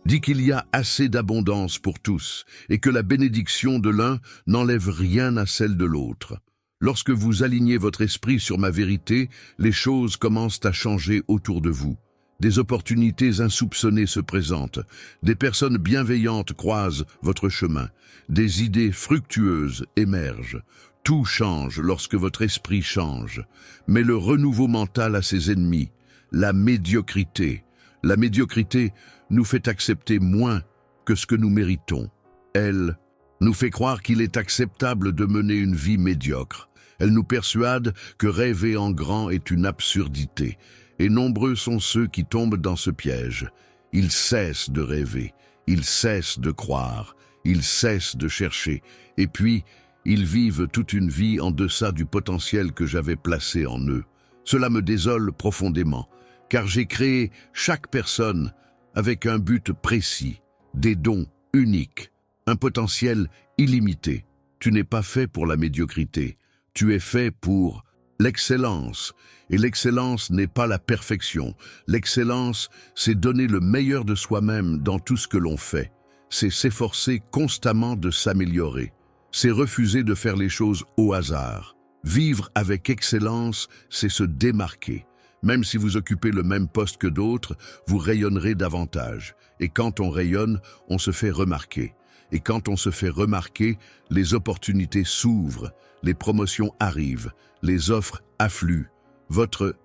dis qu'il y a assez d'abondance pour tous et que la bénédiction de l'un n'enlève rien à celle de l'autre. Lorsque vous alignez votre esprit sur ma vérité, les choses commencent à changer autour de vous. Des opportunités insoupçonnées se présentent, des personnes bienveillantes croisent votre chemin, des idées fructueuses émergent. Tout change lorsque votre esprit change, mais le renouveau mental a ses ennemis, la médiocrité. La médiocrité nous fait accepter moins que ce que nous méritons. Elle nous fait croire qu'il est acceptable de mener une vie médiocre. Elle nous persuade que rêver en grand est une absurdité. Et nombreux sont ceux qui tombent dans ce piège. Ils cessent de rêver, ils cessent de croire, ils cessent de chercher. Et puis, ils vivent toute une vie en deçà du potentiel que j'avais placé en eux. Cela me désole profondément, car j'ai créé chaque personne avec un but précis, des dons uniques, un potentiel illimité. Tu n'es pas fait pour la médiocrité, tu es fait pour l'excellence. Et l'excellence n'est pas la perfection. L'excellence, c'est donner le meilleur de soi-même dans tout ce que l'on fait. C'est s'efforcer constamment de s'améliorer. c'est refuser de faire les choses au hasard. Vivre avec excellence, c'est se démarquer. Même si vous occupez le même poste que d'autres, vous rayonnerez davantage. Et quand on rayonne, on se fait remarquer. Et quand on se fait remarquer, les opportunités s'ouvrent, les promotions arrivent, les offres affluent. Votre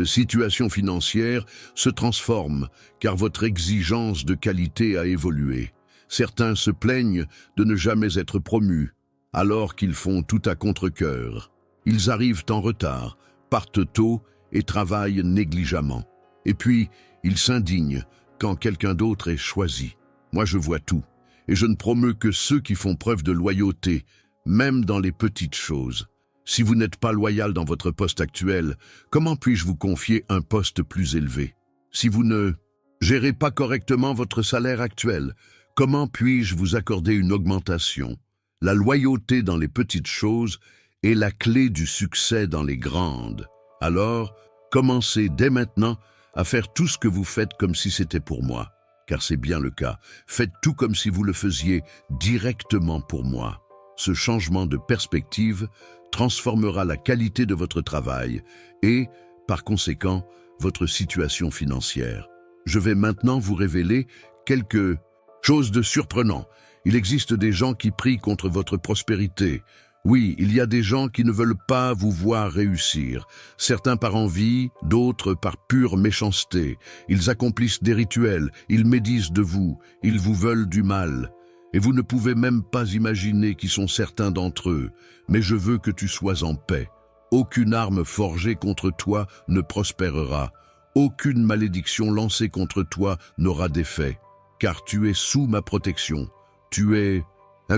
situation financière se transforme car votre exigence de qualité a évolué. Certains se plaignent de ne jamais être promus, alors qu'ils font tout à contre-cœur. Ils arrivent en retard, partent tôt et travaillent négligemment. Et puis, ils s'indignent quand quelqu'un d'autre est choisi. Moi, je vois tout, et je ne promeus que ceux qui font preuve de loyauté, même dans les petites choses. Si vous n'êtes pas loyal dans votre poste actuel, comment puis-je vous confier un poste plus élevé? Si vous ne gérez pas correctement votre salaire actuel, comment puis-je vous accorder une augmentation? La loyauté dans les petites choses est la clé du succès dans les grandes. Alors, commencez dès maintenant à faire tout ce que vous faites comme si c'était pour moi, car c'est bien le cas. Faites tout comme si vous le faisiez directement pour moi. Ce changement de perspective transformera la qualité de votre travail et, par conséquent, votre situation financière. Je vais maintenant vous révéler quelque chose de surprenant. Il existe des gens qui prient contre votre prospérité. Oui, il y a des gens qui ne veulent pas vous voir réussir. Certains par envie, d'autres par pure méchanceté. Ils accomplissent des rituels, ils médisent de vous, ils vous veulent du mal. Et vous ne pouvez même pas imaginer qui sont certains d'entre eux. Mais je veux que tu sois en paix. Aucune arme forgée contre toi ne prospérera. Aucune malédiction lancée contre toi n'aura d'effet. Car tu es sous ma protection. Tu es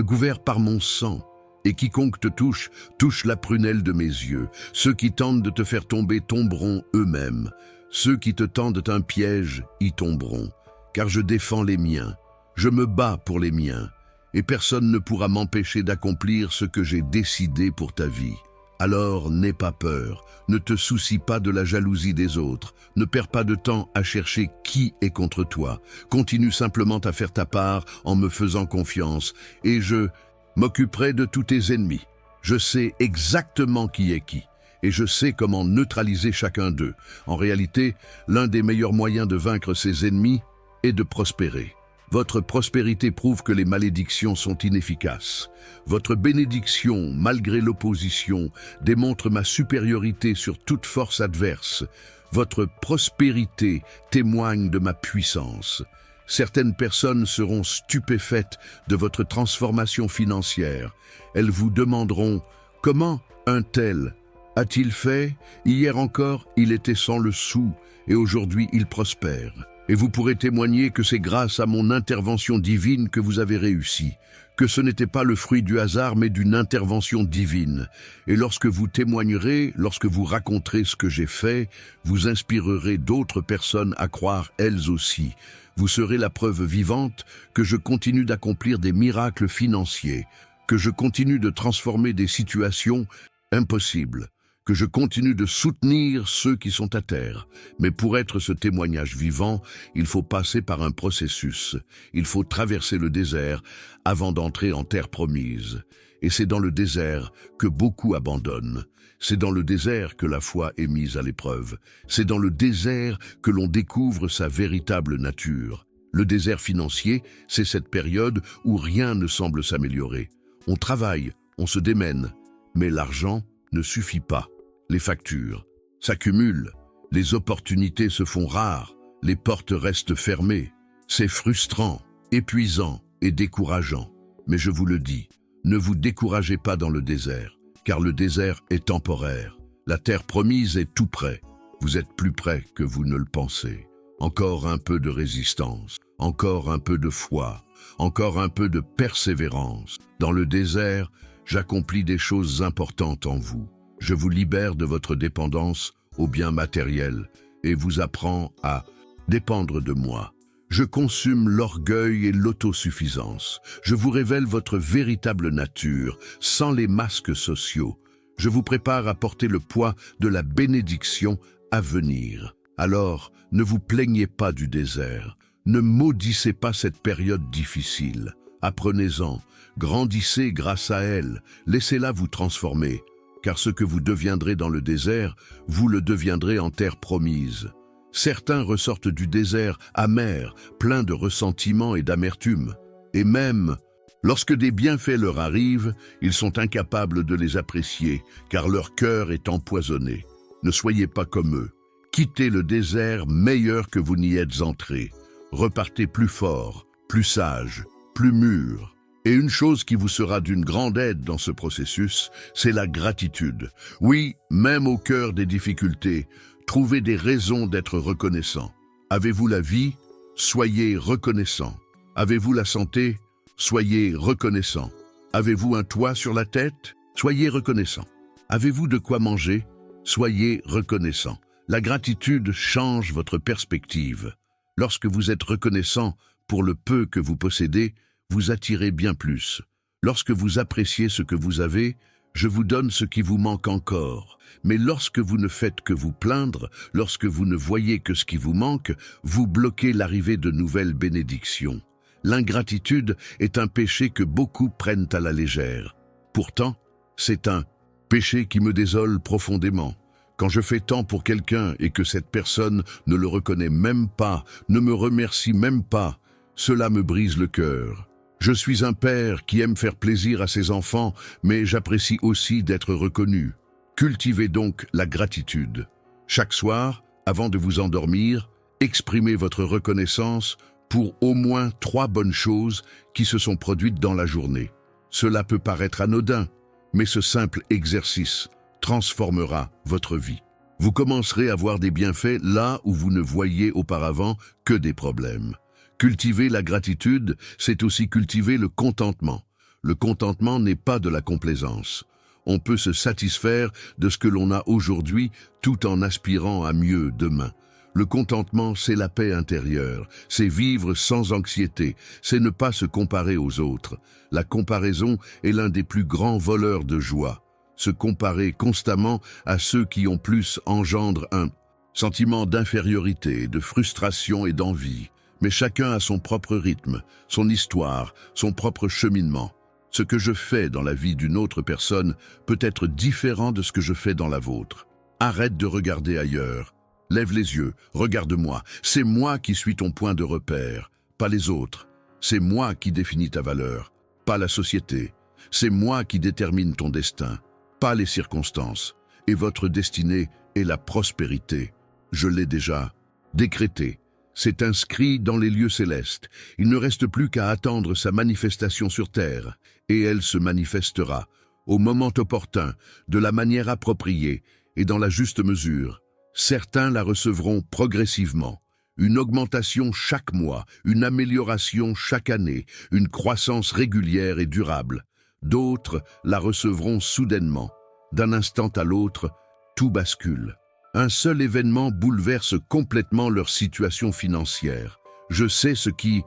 couvert par mon sang. Et quiconque te touche, touche la prunelle de mes yeux. Ceux qui tentent de te faire tomber tomberont eux-mêmes. Ceux qui te tendent un piège y tomberont. Car je défends les miens. Je me bats pour les miens. Et personne ne pourra m'empêcher d'accomplir ce que j'ai décidé pour ta vie. Alors n'aie pas peur. Ne te soucie pas de la jalousie des autres. Ne perds pas de temps à chercher qui est contre toi. Continue simplement à faire ta part en me faisant confiance. Et je m'occuperai de tous tes ennemis. Je sais exactement qui est qui, et je sais comment neutraliser chacun d'eux. En réalité, l'un des meilleurs moyens de vaincre ses ennemis est de prospérer. Votre prospérité prouve que les malédictions sont inefficaces. Votre bénédiction, malgré l'opposition, démontre ma supériorité sur toute force adverse. Votre prospérité témoigne de ma puissance. Certaines personnes seront stupéfaites de votre transformation financière. Elles vous demanderont « Comment un tel a-t-il fait? Hier encore, il était sans le sou et aujourd'hui il prospère. » Et vous pourrez témoigner que c'est grâce à mon intervention divine que vous avez réussi, que ce n'était pas le fruit du hasard mais d'une intervention divine. Et lorsque vous témoignerez, lorsque vous raconterez ce que j'ai fait, vous inspirerez d'autres personnes à croire elles aussi. Vous serez la preuve vivante que je continue d'accomplir des miracles financiers, que je continue de transformer des situations impossibles, que je continue de soutenir ceux qui sont à terre. Mais pour être ce témoignage vivant, il faut passer par un processus. Il faut traverser le désert avant d'entrer en terre promise. Et c'est dans le désert que beaucoup abandonnent. C'est dans le désert que la foi est mise à l'épreuve. C'est dans le désert que l'on découvre sa véritable nature. Le désert financier, c'est cette période où rien ne semble s'améliorer. On travaille, on se démène, mais l'argent ne suffit pas. Les factures s'accumulent, les opportunités se font rares, les portes restent fermées. C'est frustrant, épuisant et décourageant. Mais je vous le dis, ne vous découragez pas dans le désert, car le désert est temporaire. La terre promise est tout près. Vous êtes plus près que vous ne le pensez. Encore un peu de résistance, encore un peu de foi, encore un peu de persévérance. Dans le désert, j'accomplis des choses importantes en vous. Je vous libère de votre dépendance aux biens matériels et vous apprends à dépendre de moi. Je consume l'orgueil et l'autosuffisance. Je vous révèle votre véritable nature, sans les masques sociaux. Je vous prépare à porter le poids de la bénédiction à venir. Alors, ne vous plaignez pas du désert. Ne maudissez pas cette période difficile. Apprenez-en, grandissez grâce à elle, laissez-la vous transformer, car ce que vous deviendrez dans le désert, vous le deviendrez en terre promise. Certains ressortent du désert amers, pleins de ressentiment et d'amertume. Et même, lorsque des bienfaits leur arrivent, ils sont incapables de les apprécier, car leur cœur est empoisonné. Ne soyez pas comme eux. Quittez le désert meilleur que vous n'y êtes entré. Repartez plus fort, plus sage, plus mûr. Et une chose qui vous sera d'une grande aide dans ce processus, c'est la gratitude. Oui, même au cœur des difficultés, trouvez des raisons d'être reconnaissant. Avez-vous la vie? Soyez reconnaissant. Avez-vous la santé? Soyez reconnaissant. Avez-vous un toit sur la tête? Soyez reconnaissant. Avez-vous de quoi manger? Soyez reconnaissant. La gratitude change votre perspective. Lorsque vous êtes reconnaissant pour le peu que vous possédez, vous attirez bien plus. Lorsque vous appréciez ce que vous avez, je vous donne ce qui vous manque encore. Mais lorsque vous ne faites que vous plaindre, lorsque vous ne voyez que ce qui vous manque, vous bloquez l'arrivée de nouvelles bénédictions. L'ingratitude est un péché que beaucoup prennent à la légère. Pourtant, c'est un péché qui me désole profondément. Quand je fais tant pour quelqu'un et que cette personne ne le reconnaît même pas, ne me remercie même pas, cela me brise le cœur. Je suis un père qui aime faire plaisir à ses enfants, mais j'apprécie aussi d'être reconnu. Cultivez donc la gratitude. Chaque soir, avant de vous endormir, exprimez votre reconnaissance pour au moins 3 bonnes choses qui se sont produites dans la journée. Cela peut paraître anodin, mais ce simple exercice transformera votre vie. Vous commencerez à voir des bienfaits là où vous ne voyiez auparavant que des problèmes. Cultiver la gratitude, c'est aussi cultiver le contentement. Le contentement n'est pas de la complaisance. On peut se satisfaire de ce que l'on a aujourd'hui tout en aspirant à mieux demain. Le contentement, c'est la paix intérieure, c'est vivre sans anxiété, c'est ne pas se comparer aux autres. La comparaison est l'un des plus grands voleurs de joie. Se comparer constamment à ceux qui ont plus engendre un sentiment d'infériorité, de frustration et d'envie. Mais chacun a son propre rythme, son histoire, son propre cheminement. Ce que je fais dans la vie d'une autre personne peut être différent de ce que je fais dans la vôtre. Arrête de regarder ailleurs. Lève les yeux, regarde-moi. C'est moi qui suis ton point de repère, pas les autres. C'est moi qui définis ta valeur, pas la société. C'est moi qui détermine ton destin, pas les circonstances. Et votre destinée est la prospérité. Je l'ai déjà décrété. C'est inscrit dans les lieux célestes. Il ne reste plus qu'à attendre sa manifestation sur terre, et elle se manifestera, au moment opportun, de la manière appropriée et dans la juste mesure. Certains la recevront progressivement. Une augmentation chaque mois, une amélioration chaque année, une croissance régulière et durable. D'autres la recevront soudainement. D'un instant à l'autre, tout bascule. Un seul événement bouleverse complètement leur situation financière. Je sais ce qui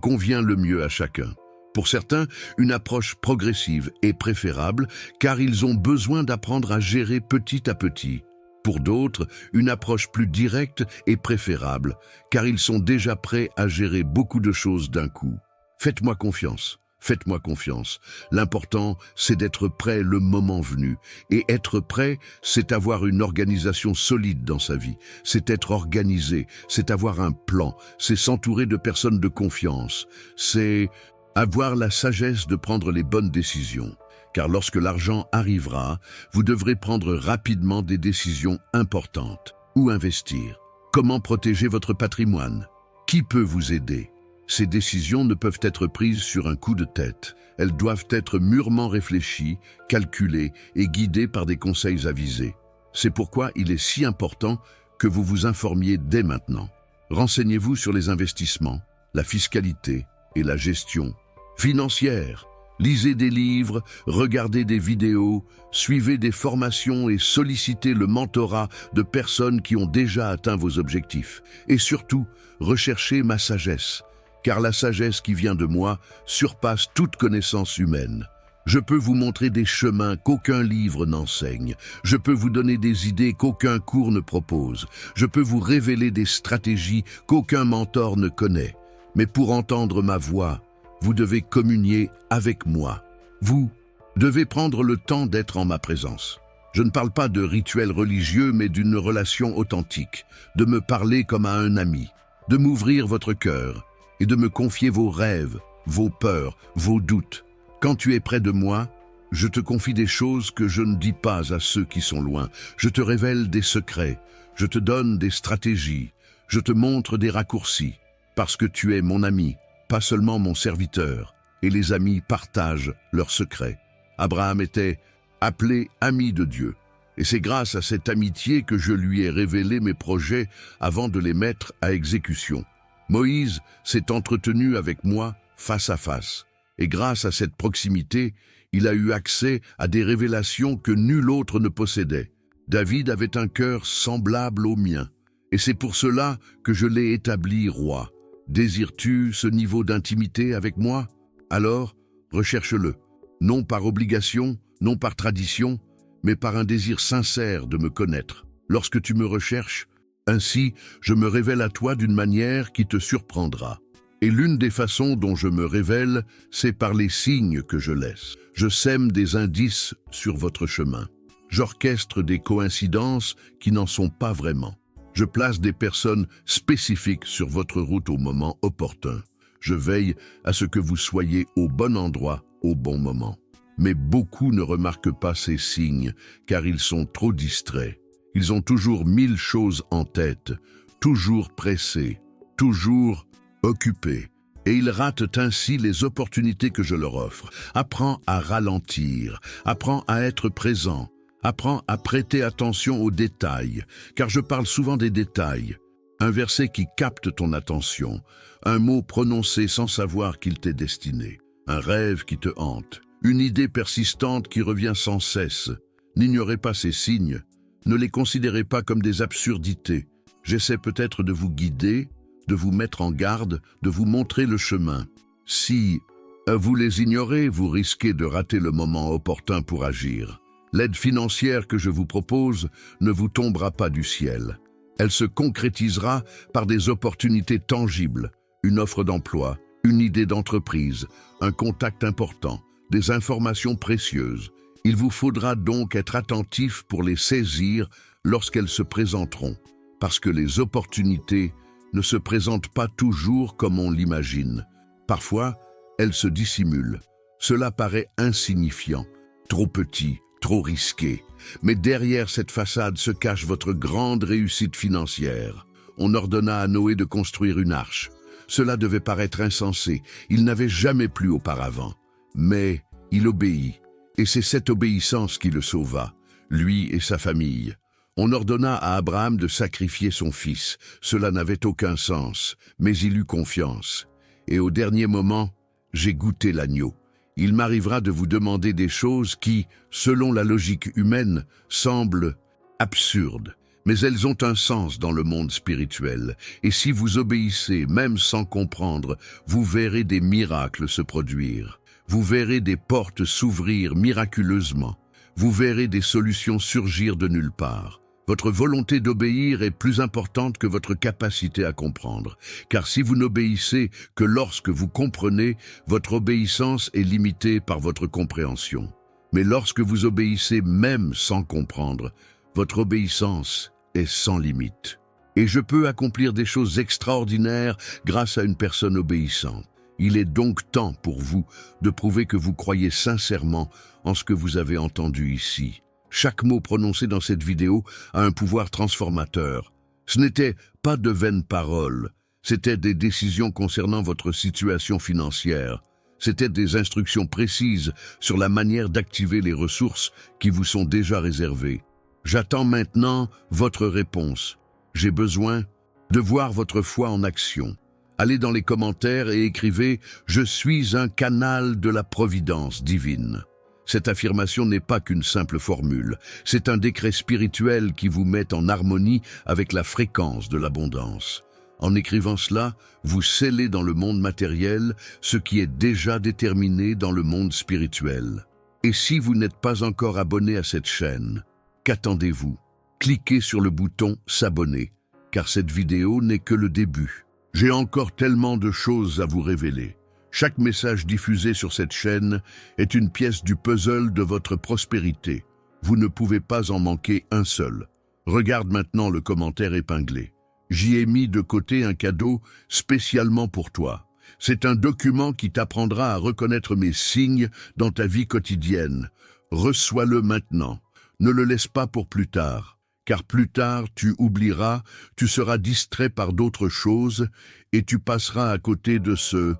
convient le mieux à chacun. Pour certains, une approche progressive est préférable car ils ont besoin d'apprendre à gérer petit à petit. Pour d'autres, une approche plus directe est préférable car ils sont déjà prêts à gérer beaucoup de choses d'un coup. Faites-moi confiance. Faites-moi confiance. L'important, c'est d'être prêt le moment venu. Et être prêt, c'est avoir une organisation solide dans sa vie. C'est être organisé, c'est avoir un plan, c'est s'entourer de personnes de confiance. C'est avoir la sagesse de prendre les bonnes décisions. Car lorsque l'argent arrivera, vous devrez prendre rapidement des décisions importantes. Où investir? Comment protéger votre patrimoine? Qui peut vous aider? Ces décisions ne peuvent être prises sur un coup de tête. Elles doivent être mûrement réfléchies, calculées et guidées par des conseils avisés. C'est pourquoi il est si important que vous vous informiez dès maintenant. Renseignez-vous sur les investissements, la fiscalité et la gestion financière. Lisez des livres, regardez des vidéos, suivez des formations et sollicitez le mentorat de personnes qui ont déjà atteint vos objectifs. Et surtout, recherchez ma sagesse. Car la sagesse qui vient de moi surpasse toute connaissance humaine. Je peux vous montrer des chemins qu'aucun livre n'enseigne. Je peux vous donner des idées qu'aucun cours ne propose. Je peux vous révéler des stratégies qu'aucun mentor ne connaît. Mais pour entendre ma voix, Vous devez communier avec moi. Vous devez prendre le temps d'être en ma présence. Je ne parle pas de rituels religieux, mais d'une relation authentique, de me parler comme à un ami, de m'ouvrir votre cœur et de me confier vos rêves, vos peurs, vos doutes. Quand tu es près de moi, je te confie des choses que je ne dis pas à ceux qui sont loin. Je te révèle des secrets, je te donne des stratégies, je te montre des raccourcis, parce que tu es mon ami, pas seulement mon serviteur, et les amis partagent leurs secrets. Abraham était appelé ami de Dieu, et c'est grâce à cette amitié que je lui ai révélé mes projets avant de les mettre à exécution. Moïse s'est entretenu avec moi face à face, et grâce à cette proximité, il a eu accès à des révélations que nul autre ne possédait. David avait un cœur semblable au mien, et c'est pour cela que je l'ai établi roi. Désires-tu ce niveau d'intimité avec moi? Alors, recherche-le, non par obligation, non par tradition, mais par un désir sincère de me connaître. Lorsque tu me recherches, ainsi je me révèle à toi d'une manière qui te surprendra. Et l'une des façons dont je me révèle, c'est par les signes que je laisse. Je sème des indices sur votre chemin. J'orchestre des coïncidences qui n'en sont pas vraiment. Je place des personnes spécifiques sur votre route au moment opportun. Je veille à ce que vous soyez au bon endroit, au bon moment. Mais beaucoup ne remarquent pas ces signes, car ils sont trop distraits. Ils ont toujours 1000 choses en tête, toujours pressés, toujours occupés. Et ils ratent ainsi les opportunités que je leur offre. Apprends à ralentir, apprends à être présent, apprends à prêter attention aux détails, car je parle souvent des détails. Un verset qui capte ton attention, un mot prononcé sans savoir qu'il t'est destiné, un rêve qui te hante, une idée persistante qui revient sans cesse. N'ignorez pas ces signes, ne les considérez pas comme des absurdités. J'essaie peut-être de vous guider, de vous mettre en garde, de vous montrer le chemin. Si vous les ignorez, vous risquez de rater le moment opportun pour agir. L'aide financière que je vous propose ne vous tombera pas du ciel. Elle se concrétisera par des opportunités tangibles, une offre d'emploi, une idée d'entreprise, un contact important, des informations précieuses. Il vous faudra donc être attentif pour les saisir lorsqu'elles se présenteront, parce que les opportunités ne se présentent pas toujours comme on l'imagine. Parfois, elles se dissimulent. Cela paraît insignifiant, trop petit, trop risqué. Mais derrière cette façade se cache votre grande réussite financière. On ordonna à Noé de construire une arche. Cela devait paraître insensé, il n'avait jamais plu auparavant. Mais il obéit, et c'est cette obéissance qui le sauva, lui et sa famille. On ordonna à Abraham de sacrifier son fils. Cela n'avait aucun sens, mais il eut confiance. Et au dernier moment, j'ai goûté l'agneau. Il m'arrivera de vous demander des choses qui, selon la logique humaine, semblent absurdes. Mais elles ont un sens dans le monde spirituel. Et si vous obéissez, même sans comprendre, vous verrez des miracles se produire. Vous verrez des portes s'ouvrir miraculeusement. Vous verrez des solutions surgir de nulle part. Votre volonté d'obéir est plus importante que votre capacité à comprendre. Car si vous n'obéissez que lorsque vous comprenez, votre obéissance est limitée par votre compréhension. Mais lorsque vous obéissez même sans comprendre, votre obéissance est sans limite. Et je peux accomplir des choses extraordinaires grâce à une personne obéissante. Il est donc temps pour vous de prouver que vous croyez sincèrement en ce que vous avez entendu ici. Chaque mot prononcé dans cette vidéo a un pouvoir transformateur. Ce n'était pas de vaines paroles, c'était des décisions concernant votre situation financière. C'était des instructions précises sur la manière d'activer les ressources qui vous sont déjà réservées. J'attends maintenant votre réponse. J'ai besoin de voir votre foi en action. Allez dans les commentaires et écrivez « Je suis un canal de la providence divine ». Cette affirmation n'est pas qu'une simple formule, c'est un décret spirituel qui vous met en harmonie avec la fréquence de l'abondance. En écrivant cela, vous scellez dans le monde matériel ce qui est déjà déterminé dans le monde spirituel. Et si vous n'êtes pas encore abonné à cette chaîne, qu'attendez-vous? Cliquez sur le bouton « S'abonner » car cette vidéo n'est que le début. J'ai encore tellement de choses à vous révéler. Chaque message diffusé sur cette chaîne est une pièce du puzzle de votre prospérité. Vous ne pouvez pas en manquer un seul. Regarde maintenant le commentaire épinglé. J'y ai mis de côté un cadeau spécialement pour toi. C'est un document qui t'apprendra à reconnaître mes signes dans ta vie quotidienne. Reçois-le maintenant. Ne le laisse pas pour plus tard. Car plus tard, tu oublieras, tu seras distrait par d'autres choses et tu passeras à côté de ceux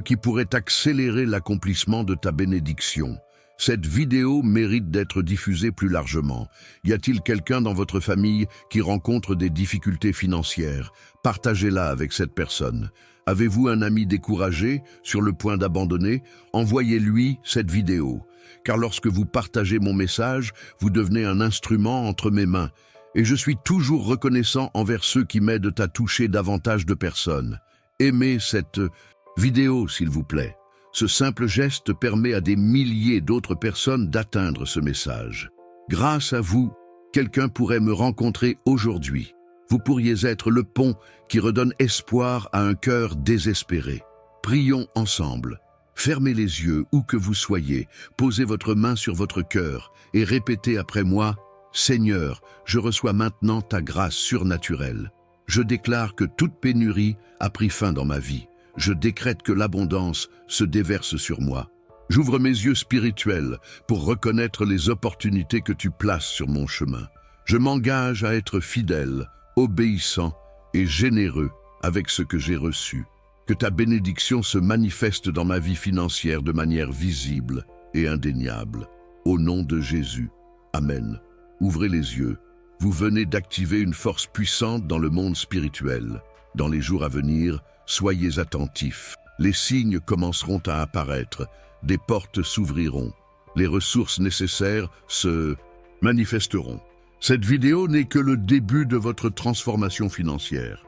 qui pourraient accélérer l'accomplissement de ta bénédiction. Cette vidéo mérite d'être diffusée plus largement. Y a-t-il quelqu'un dans votre famille qui rencontre des difficultés financières? Partagez-la avec cette personne. Avez-vous un ami découragé, sur le point d'abandonner? Envoyez-lui cette vidéo. Car lorsque vous partagez mon message, vous devenez un instrument entre mes mains. Et je suis toujours reconnaissant envers ceux qui m'aident à toucher davantage de personnes. Aimez cette vidéo, s'il vous plaît. Ce simple geste permet à des milliers d'autres personnes d'atteindre ce message. Grâce à vous, quelqu'un pourrait me rencontrer aujourd'hui. Vous pourriez être le pont qui redonne espoir à un cœur désespéré. Prions ensemble. Fermez les yeux où que vous soyez, posez votre main sur votre cœur et répétez après moi: Seigneur, je reçois maintenant ta grâce surnaturelle. Je déclare que toute pénurie a pris fin dans ma vie. Je décrète que l'abondance se déverse sur moi. J'ouvre mes yeux spirituels pour reconnaître les opportunités que tu places sur mon chemin. Je m'engage à être fidèle, obéissant et généreux avec ce que j'ai reçu. Que ta bénédiction se manifeste dans ma vie financière de manière visible et indéniable. Au nom de Jésus. Amen. Ouvrez les yeux. Vous venez d'activer une force puissante dans le monde spirituel. Dans les jours à venir, soyez attentifs. Les signes commenceront à apparaître. Des portes s'ouvriront. Les ressources nécessaires se manifesteront. Cette vidéo n'est que le début de votre transformation financière.